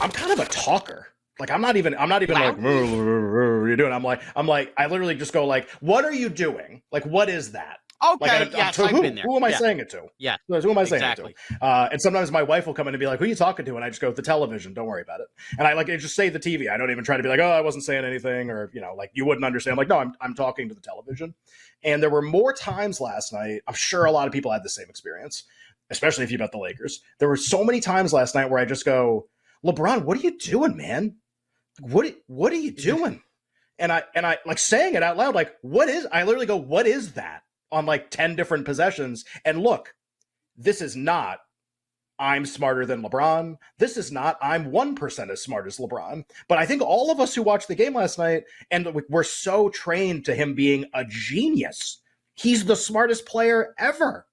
I'm kind of a talker. Like I'm not even like you're doing. I'm like I literally just go like, what are you doing? Like what is that? Okay, Like, yes, to I've been there. who am I saying it to? Yeah, Who am I saying exactly. it to? And sometimes my wife will come in and be like, "Who are you talking to?" And I just go, "The television. Don't worry about it." And I just say the TV. I don't even try to be like, "Oh, I wasn't saying anything," or like you wouldn't understand. I'm like, no, I'm talking to the television. And there were more times last night. I'm sure a lot of people had the same experience, especially if you bet the Lakers. There were so many times last night where I just go, "LeBron, what are you doing, man? What are you doing?" And I like saying it out loud, like, I literally go, "What is that?" on like 10 different possessions. And look, this is not I'm smarter than LeBron. This is not I'm 1% as smart as LeBron. But I think all of us who watched the game last night, and we're so trained to him being a genius. He's the smartest player ever.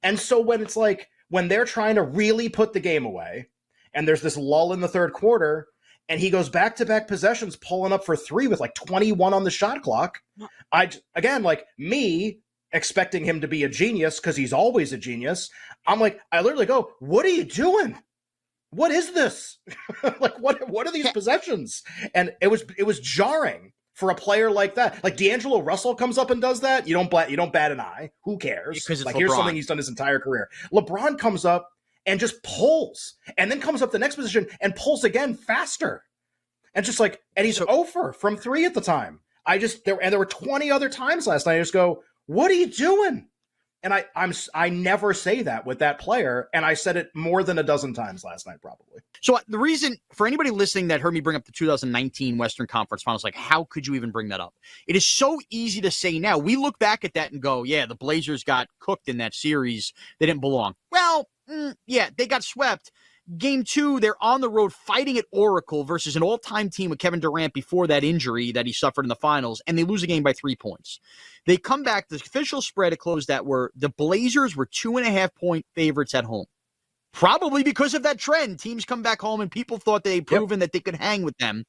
And so when it's like, when they're trying to really put the game away, and there's this lull in the third quarter, and he goes back-to-back possessions pulling up for three with like 21 on the shot clock, again, like me, expecting him to be a genius because he's always a genius. I'm like, I literally go, what are you doing? What is this? Like, what are these possessions? And it was jarring for a player like that. Like D'Angelo Russell comes up and does that. You don't bat an eye. Who cares? Because it's like LeBron. Here's something he's done his entire career. LeBron comes up and just pulls, and then comes up the next position and pulls again faster. And just like, and he's over from three at the time. There were 20 other times last night. I just go, what are you doing? And I never say that with that player, and I said it more than a dozen times last night, probably. So the reason, for anybody listening that heard me bring up the 2019 Western Conference Finals, like, how could you even bring that up? It is so easy to say now. We look back at that and go, yeah, the Blazers got cooked in that series. They didn't belong. Well, yeah, they got swept. Game 2, they're on the road fighting at Oracle versus an all-time team with Kevin Durant before that injury that he suffered in the finals, and they lose a game by 3 points. They come back. The official spread to close that were the Blazers were 2.5-point favorites at home. Probably because of that trend. Teams come back home and people thought they'd proven that they could hang with them.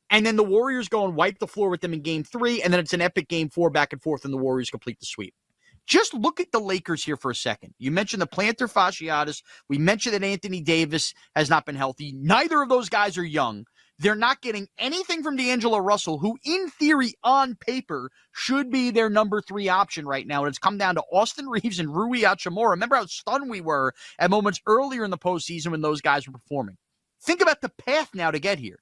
And then the Warriors go and wipe the floor with them in Game 3, and then it's an epic Game 4 back and forth, and the Warriors complete the sweep. Just look at the Lakers here for a second. You mentioned the plantar fasciitis. We mentioned that Anthony Davis has not been healthy. Neither of those guys are young. They're not getting anything from D'Angelo Russell, who in theory, on paper, should be their number 3 option right now. And it's come down to Austin Reeves and Rui Hachimura. Remember how stunned we were at moments earlier in the postseason when those guys were performing. Think about the path now to get here.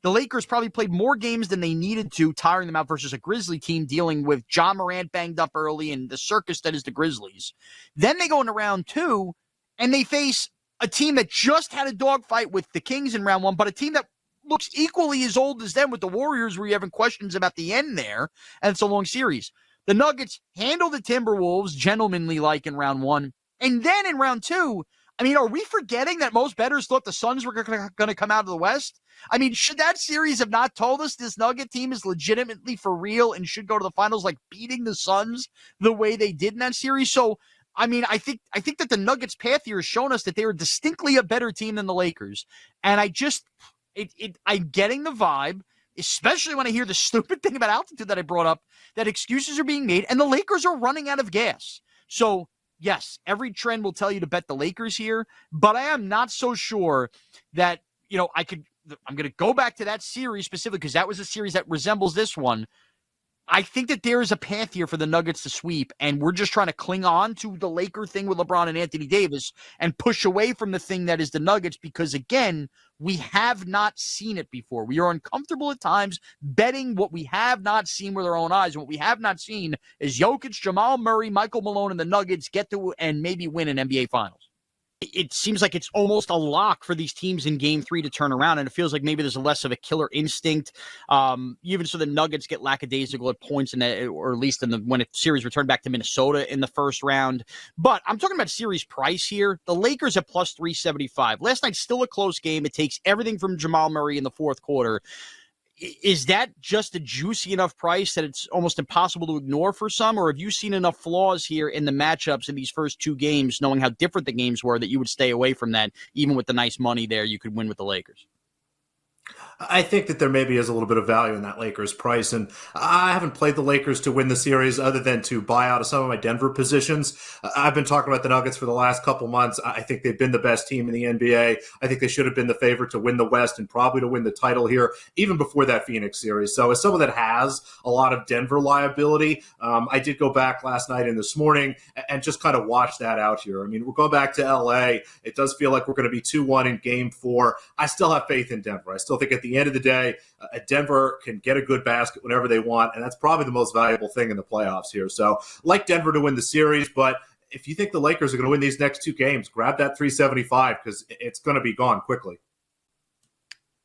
The Lakers probably played more games than they needed to, tiring them out versus a Grizzly team dealing with Ja Morant banged up early and the circus that is the Grizzlies. Then they go into round 2, and they face a team that just had a dogfight with the Kings in round 1, but a team that looks equally as old as them with the Warriors, where you're having questions about the end there, and it's a long series. The Nuggets handle the Timberwolves gentlemanly-like in round 1, and then in round 2, I mean, are we forgetting that most bettors thought the Suns were going to come out of the West? I mean, should that series have not told us this Nugget team is legitimately for real and should go to the finals, like beating the Suns the way they did in that series? So, I mean, I think that the Nuggets' path here has shown us that they were distinctly a better team than the Lakers. And I'm getting the vibe, especially when I hear the stupid thing about altitude that I brought up, that excuses are being made and the Lakers are running out of gas. So, yes, every trend will tell you to bet the Lakers here, but I am not so sure that, I'm going to go back to that series specifically because that was a series that resembles this one. I think that there is a path here for the Nuggets to sweep, and we're just trying to cling on to the Laker thing with LeBron and Anthony Davis and push away from the thing that is the Nuggets because, again, we have not seen it before. We are uncomfortable at times betting what we have not seen with our own eyes. And what we have not seen is Jokic, Jamal Murray, Michael Malone, and the Nuggets get to and maybe win an NBA Finals. It seems like it's almost a lock for these teams in Game 3 to turn around, and it feels like maybe there's less of a killer instinct. Even so, the Nuggets get lackadaisical at points, or at least when a series returned back to Minnesota in the first round. But I'm talking about series price here. The Lakers at plus 375. Last night, still a close game. It takes everything from Jamal Murray in the fourth quarter. Is that just a juicy enough price that it's almost impossible to ignore for some, or have you seen enough flaws here in the matchups in these first 2 games, knowing how different the games were, that you would stay away from that, even with the nice money there, you could win with the Lakers? I think that there maybe is a little bit of value in that Lakers price. And I haven't played the Lakers to win the series other than to buy out of some of my Denver positions. I've been talking about the Nuggets for the last couple months. I think they've been the best team in the NBA. I think they should have been the favorite to win the West and probably to win the title here, even before that Phoenix series. So as someone that has a lot of Denver liability, I did go back last night and this morning and just kind of watch that out here. I mean, we're going back to LA. It does feel like we're going to be 2-1 in game 4. I still have faith in Denver. I still think at the end of the day, Denver can get a good basket whenever they want, and that's probably the most valuable thing in the playoffs here. So, like Denver to win the series, but if you think the Lakers are going to win these next 2 games, grab that 375 because it's going to be gone quickly.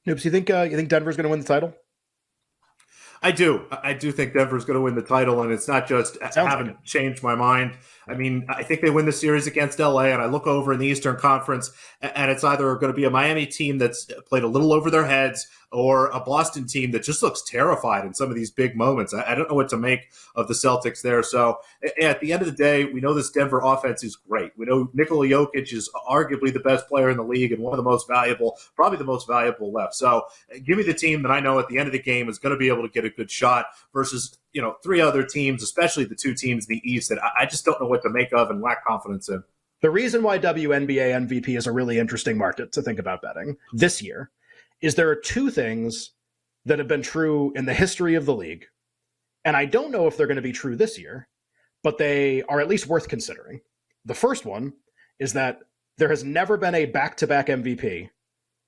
Oops, you think Denver's going to win the title? I do. I do think Denver's going to win the title, and it's not just I haven't changed my mind. I mean, I think they win the series against LA, and I look over in the Eastern Conference, and it's either going to be a Miami team that's played a little over their heads or a Boston team that just looks terrified in some of these big moments. I don't know what to make of the Celtics there. So at the end of the day, we know this Denver offense is great. We know Nikola Jokic is arguably the best player in the league and one of the most valuable, probably the most valuable left. So give me the team that I know at the end of the game is going to be able to get a good shot versus 3 other teams, especially the 2 teams in the East that I just don't know what to make of and lack confidence in. The reason why WNBA MVP is a really interesting market to think about betting this year is there are 2 things that have been true in the history of the league, and I don't know if they're going to be true this year, but they are at least worth considering. The first one is that there has never been a back-to-back MVP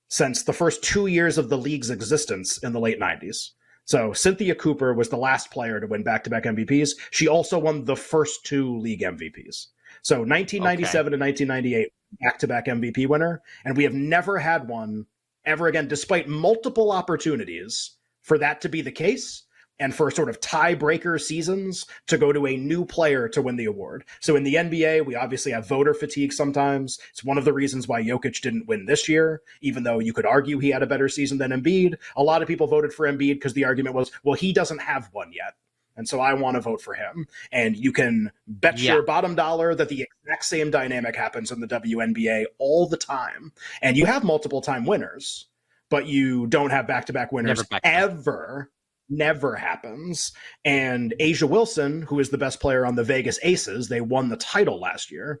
since the first 2 years of the league's existence in the late 90s. So Cynthia Cooper was the last player to win back-to-back MVPs. She also won the first 2 league MVPs. So 1997 to 1998, back-to-back MVP winner, and we have never had one ever again, despite multiple opportunities for that to be the case and for sort of tiebreaker seasons to go to a new player to win the award. So in the NBA, we obviously have voter fatigue sometimes. It's one of the reasons why Jokic didn't win this year, even though you could argue he had a better season than Embiid. A lot of people voted for Embiid because the argument was, well, he doesn't have one yet. And so I want to vote for him. And you can bet your bottom dollar that the exact same dynamic happens in the WNBA all the time. And you have multiple time winners, but you don't have back-to-back winners ever. Never happens. And Asia Wilson, who is the best player on the Vegas Aces, they won the title last year,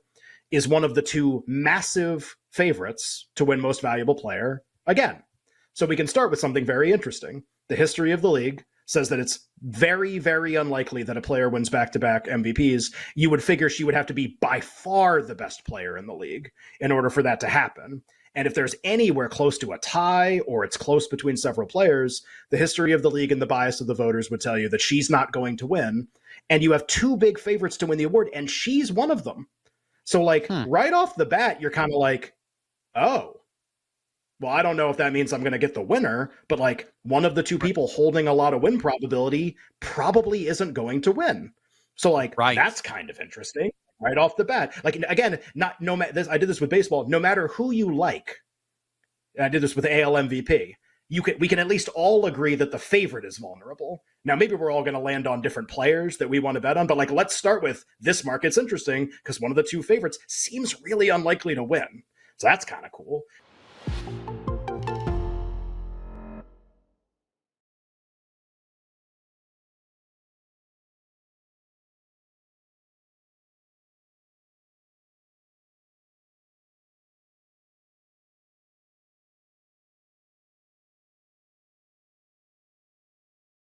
is one of the 2 massive favorites to win most valuable player again. So we can start with something very interesting. The history of the league says that it's very, very unlikely that a player wins back-to-back MVPs. You would figure she would have to be by far the best player in the league in order for that to happen. And if there's anywhere close to a tie or it's close between several players, the history of the league and the bias of the voters would tell you that she's not going to win. And you have 2 big favorites to win the award, and she's one of them. So right off the bat, you're kind of like, oh, well, I don't know if that means I'm going to get the winner, but one of the 2 people holding a lot of win probability probably isn't going to win. So that's kind of interesting right off the bat. Again, I did this with baseball. No matter who you like, I did this with AL MVP. We can at least all agree that the favorite is vulnerable. Now, maybe we're all going to land on different players that we want to bet on, but let's start with this market's interesting because one of the 2 favorites seems really unlikely to win. So that's kind of cool.